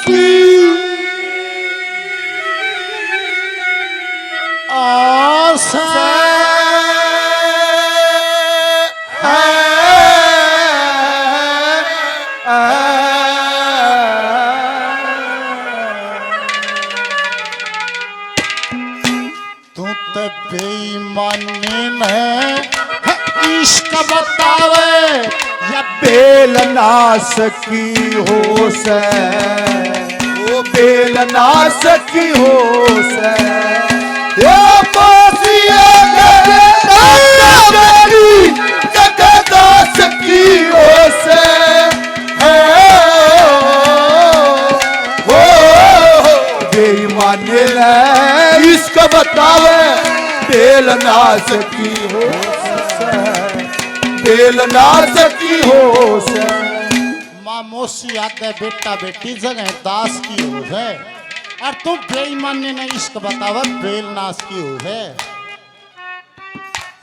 की आस तू तो बेईमानी है इश्क बतावे या बेलनास की हो से वो बेलनास की हो से ये मासिया मेरी जगदास की हो से बेईमानी है इसका बतावे बेलनास की हो बेलनास की हो से माँ मौसी आते बेटा बेटी जगह दास की हो है और तू बेईमानी ने इश्क बतावा बेलनास की हो है।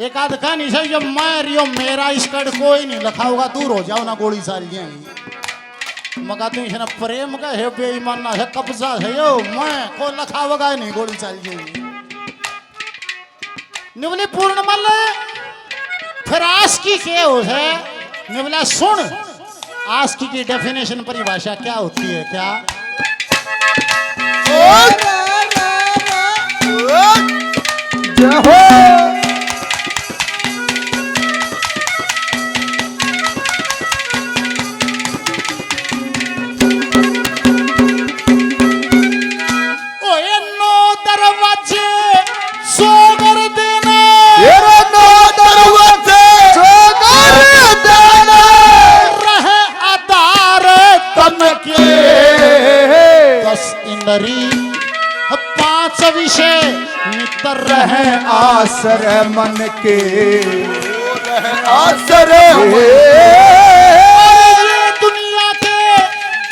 एक आध कहानी से जो मैं रियो मेरा इश्क कोई नहीं लिखा होगा दूर हो जाओ ना गोली साल जाएंगी मगा तू इसने प्रेम का है बेईमाना है कब्जा है यो मैं को लिखा होगा नहीं गोली चल जाएगी निवली पूर्ण मल फिर आस्की क्या हो है निवला सुन आस्की की डेफिनेशन परिभाषा क्या होती है क्या जय हो पांच विषय मित्र रहे आसर मन के आसर दुनिया के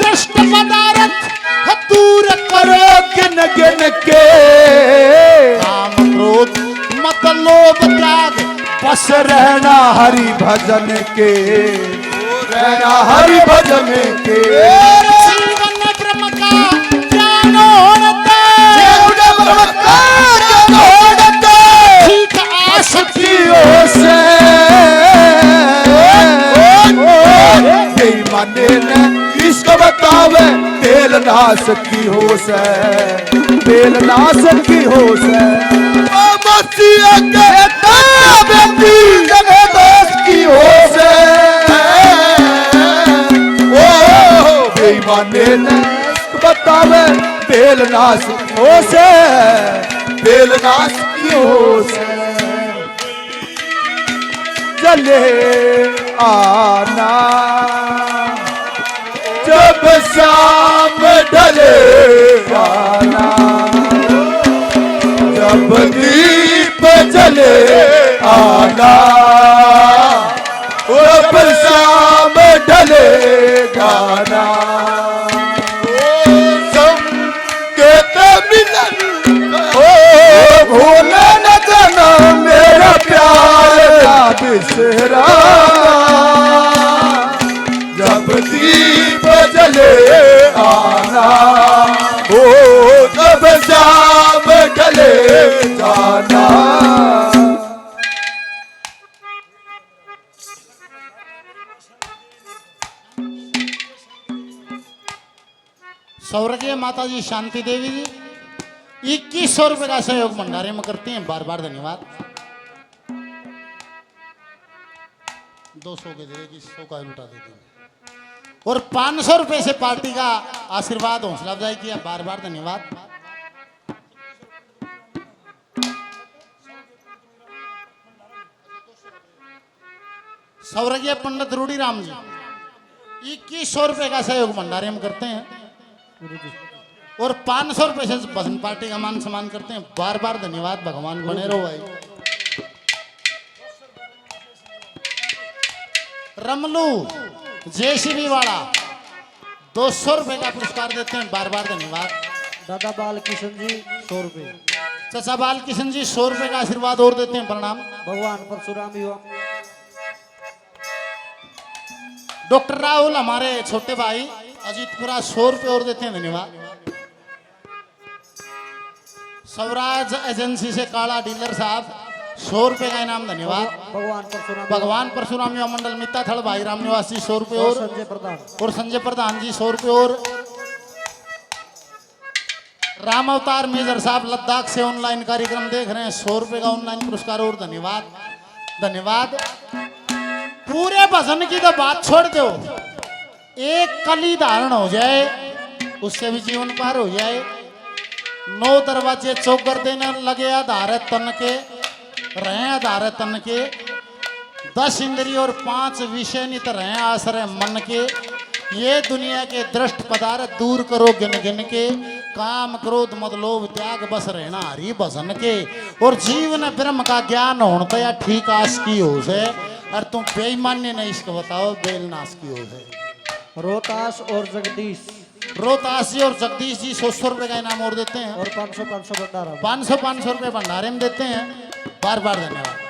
दुष्ट पदार्थ दूर करो गिन गिन के काम क्रोध मत लोभ त्याग बस रहना हरि भजन के रहना हरि भजन के जीवन ब्रह्म का ज्ञान होता ठीक आसक्तियों से बेईमानी ने इसको बतावे बेलनास की हो से बेलनास की हो से मसीहा कहता बेटी जगदास की हो से ओ बेईमानी ने बतावे बेलनास हो से बेलनास की हो से चले आना जब शाम ढले आना जब दीप जले आना जब शाम ढले गाना भूले न जाना मेरा प्यार का बिसरा जब दीप जले आना हो जब शाम ढले जाना स्वर्गीय माता जी शांति देवी जी 2100 रुपए का सहयोग भंडारे में करते हैं बार बार धन्यवाद 200 के दे 100 का लुटा देते हैं और 500 रुपए से पार्टी का आशीर्वाद हौसला अफजाई किया बार बार धन्यवाद स्वर्गीय पंडित रूडी राम जी 2100 रुपए का सहयोग भंडारे में करते हैं और 500 रुपए से भजन पार्टी का मान सम्मान करते हैं बार बार धन्यवाद भगवान बने रहो भाई रमलू जेसीबी वाला 200 रुपए का पुरस्कार देते हैं बार बार धन्यवाद दादा बाल किशन जी 100 रुपए चाचा बाल किशन जी 100 रुपए का आशीर्वाद और देते हैं प्रणाम भगवान परशुराम युवा डॉक्टर राहुल हमारे छोटे भाई अजीतपुरा 100 रुपये और देते हैं, धन्यवाद। स्वराज एजेंसी से काला डीलर साहब 100 रुपये का इनाम, धन्यवाद। भगवान परशुराम भगवान परशुराम युवा मंडल मित्ता थड़ भाई राम निवासी 100 रुपये और और संजय प्रधान संजय प्रधान जी 100 रुपये और राम अवतार मेजर साहब लद्दाख से ऑनलाइन कार्यक्रम देख रहे हैं, 100 रुपये का ऑनलाइन पुरस्कार और धन्यवाद धन्यवाद। पूरे भजन की तो बात छोड़ दो, एक कली धारण हो जाए उससे भी जीवन पार हो जाए। 9 दरवाजे चौकर देने लगे आधार तन के, रहे आधार तन के। 10 इंद्रिय और 5 विषय नित रहे आश्रय मन के। ये दुनिया के दृष्ट पदार्थ दूर करो गिन गिन के। काम क्रोध मद लोभ त्याग बस रहना हरि भजन के। और जीवन ब्रह्म का ज्ञान होना तो या ठीक आस की हो से। और तुम बेईमान्य नहीं इसको बताओ बेलनाश की हो से। रोहतास और जगदीश रोहतास जी और जगदीश जी 100 रुपये का इनाम और देते हैं। और 500 भंडारा 500 रुपये भंडारे में देते हैं। बार बार धन्यवाद।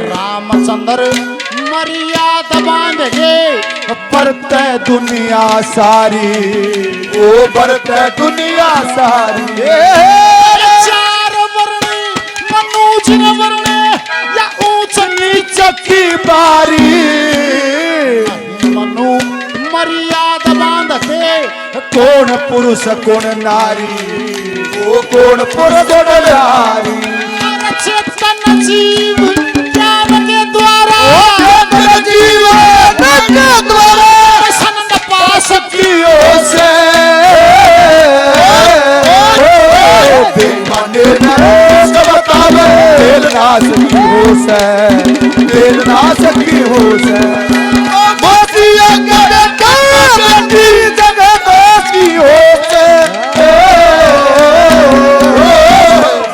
रामचंद्र मर्यादा बांध गे बरते दुनिया सारी, ओ बरते दुनिया सारी। चार वर्ण मनुज वर्ण या ऊंच नीच की बारी। मनु मर्यादा बांधते कौन पुरुष कौन नारी, ओ कौन पुरुष कौन नारी। चेतन जीव ज्ञान के द्वारा, जीवन के द्वारा सनंद पास कियो से बेईमाने न बतावे बेलनाश की हो से, बेलनाश की हो से। मोतिया करे कामती जगत की हो से।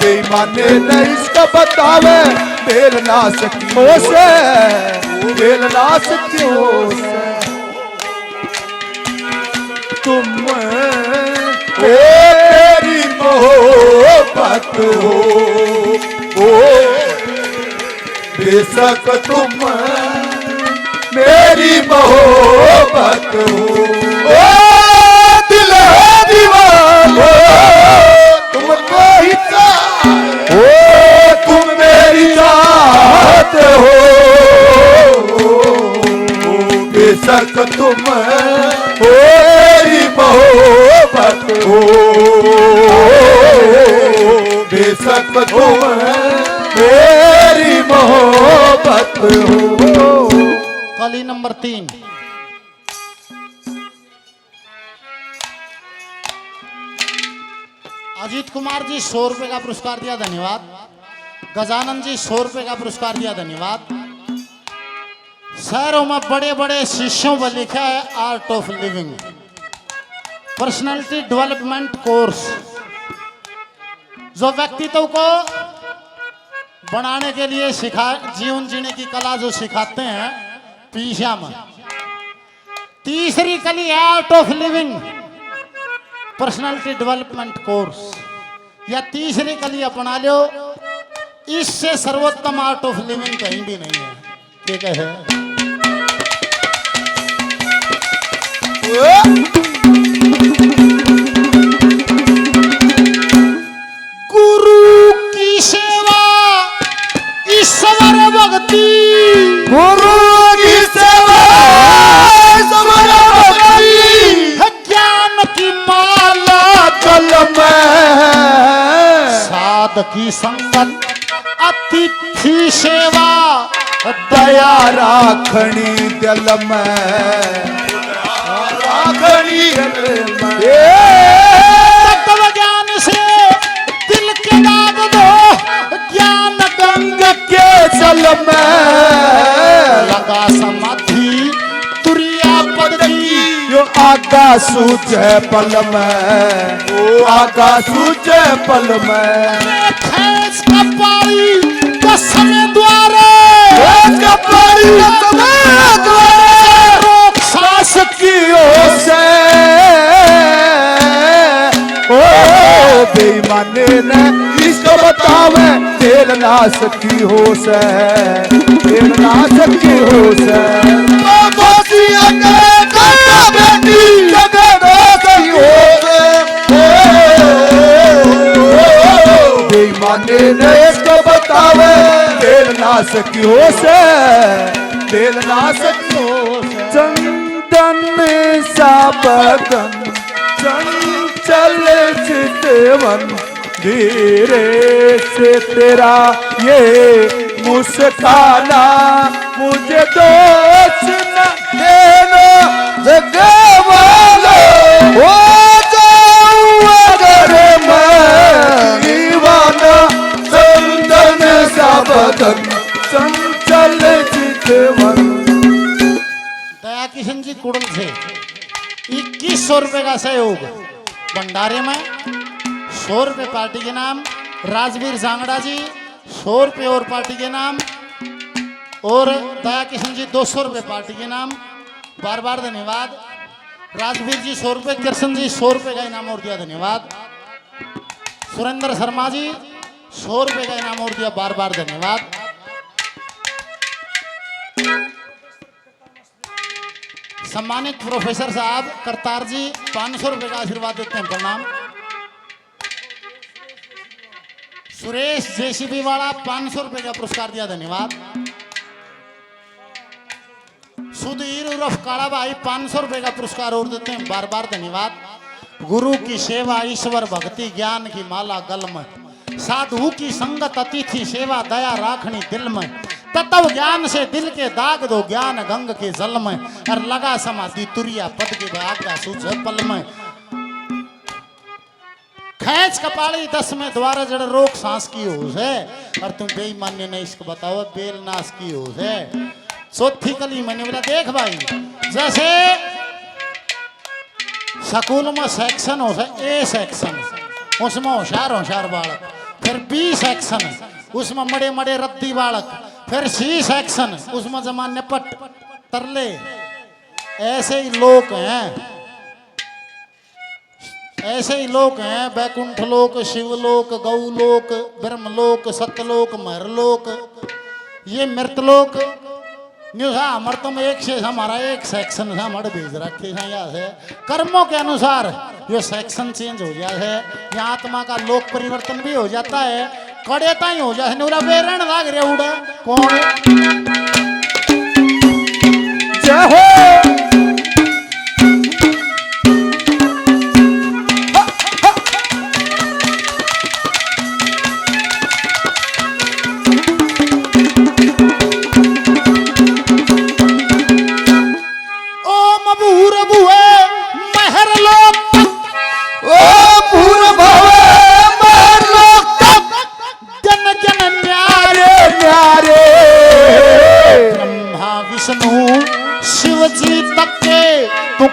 बेईमाने न इसका बतावे बेलनाश की हो से, बेलनाश की हो से। तुम तेरी मोहब्बत हो, बेशक तुम मेरी मोहब्बत हो। ओ दिल है दीवाना तुमको ही चाहते हो, तुम मेरी चाहते हो। बेशक तुम मेरी मोहब्बत हो, बेशक तुम मेरी मोहब्बत हो। कली नंबर 3 अजीत कुमार जी 100 रुपये का पुरस्कार दिया, धन्यवाद। गजानन जी 100 रुपये का पुरस्कार दिया, धन्यवाद। शहरों में बड़े बड़े शिष्यों पर लिखा है art of living personality development course, जो व्यक्तित्व को बनाने के लिए जीवन जीने की कला जो सिखाते हैं पीछा में। तीसरी कली है art of living personality development course, या तीसरी कली अपना लो। इससे सर्वोत्तम आर्ट ऑफ लिविंग कहीं भी नहीं है। ठीक है गुरु की सेवा ईश्वर भक्ति, गुरु की सेवा ईश्वर भक्ति। ज्ञान की माला कल में साध की संगत अतिथि सेवा, दया राखणी दिल में, राखणी दिल में। तत्व ज्ञान से दिल के दाग दो, में लगा समाधि तुरिया पद की यो आगा सूझे पल में ओ आगा सूझे पल में खैस कपाली दसवें द्वारे कपाली रोक सांस की ओर से ओ बेईमाने ने इसको बतावे तेल ना सकी हो से तेल ना सकी हो से बासिया के बेटी जगह की हो से बेईमाने ने इसको बतावे तेल ना सकी हो से तेल ना सकी हो से चंदन सा बदन चंचल चितवन धीरे से तेरा ये मुस्काना मुझे दोष न देना जगह वाला हो जाऊं अगर मैं दीवाना चंदन सा बदन चंचल चितवन। दया किशन जी कुड़ल से 2100 रुपए का सहयोग भंडारे में 100 रुपए पार्टी के नाम राजवीर सांगड़ा जी 100 रुपए और पार्टी के नाम और दया किशन जी 200 रुपए पार्टी के नाम बार बार धन्यवाद। राजवीर जी 100 रुपए कृष्ण जी 100 रुपए का इनाम और दिया धन्यवाद। सुरेंद्र शर्मा जी 100 रुपए का इनाम और दिया बार बार धन्यवाद। सम्मानित प्रोफेसर साहब करतार जी 500 रुपए का आशीर्वाद देते हैं प्रणाम। सुरेश जेसीबी वाला 500 रुपए का पुरस्कार दिया धन्यवाद। सुधीर उर्फ काला भाई 500 रुपए का पुरस्कार और देते हैं बार बार धन्यवाद। गुरु की सेवा ईश्वर भक्ति ज्ञान की माला गल में साधु की संगत अतिथि सेवा दया राखनी दिल में तत्व ज्ञान से दिल के दाग दो ज्ञान गंग के जल में और लगा समाधि तुरिया पद के भाग का सूझ पल में खैच कपाली 10 में द्वारा जड़ रोक सांस की होश है और तुम बेईमान्य ने इसको बताओ बेलनाश की होश है। चौथी कली मैंने बोला देख भाई जैसे स्कूल में सेक्शन हो ए सेक्शन उसमें होशियार बालक फिर बी सेक्शन उसमें मड़े मड़े रद्दी बालक फिर सी सेक्शन उसमें जमा निपट तरले ऐसे ही लोग हैं बैकुंठ लोक शिवलोक गौलोक ब्रह्मलोक सतलोक महरलोक ये मृतलोक हमारे तुम एक से हमारा एक सेक्शन से हमारे भेज रखे हैं यहाँ से कर्मों के अनुसार ये सेक्शन चेंज हो जाता है यहाँ आत्मा का लोक परिवर्तन भी हो जाता है कड़े ताई हो जाए नूरा बेरण लाग रे उड़ा कौन जय हो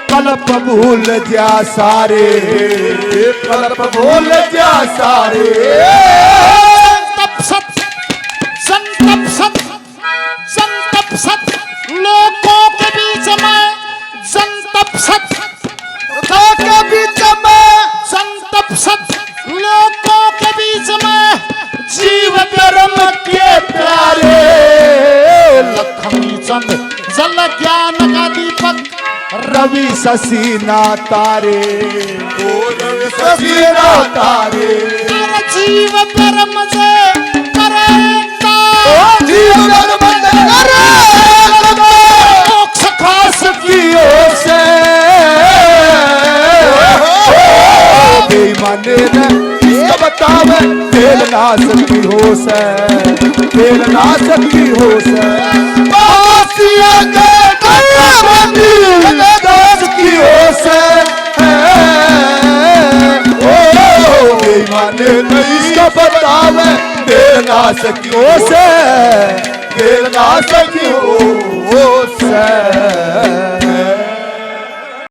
कल्प भूल जा सारे कल्प भूल जा सारे संतप सत लोगों के बीच में संतप सत के बीच में संतप सत लोगों के बीच में जीव धर्म के प्यारे लक्ष्मी चंद जल ज्ञान का दीपक रवि शशिना तारे ओ रवि शशिना तारे जीव धर्म से करेगा जीव धर्म से करेगा मोक्ष खास की ओर से बेईमाने ने इसको बतावे तेल नाश की हो से तेल नाश की हो से बासिया के की हो से ओ बेईमाने ने इसको बतावे तेल नाश की हो से तेल नाशक की होश है।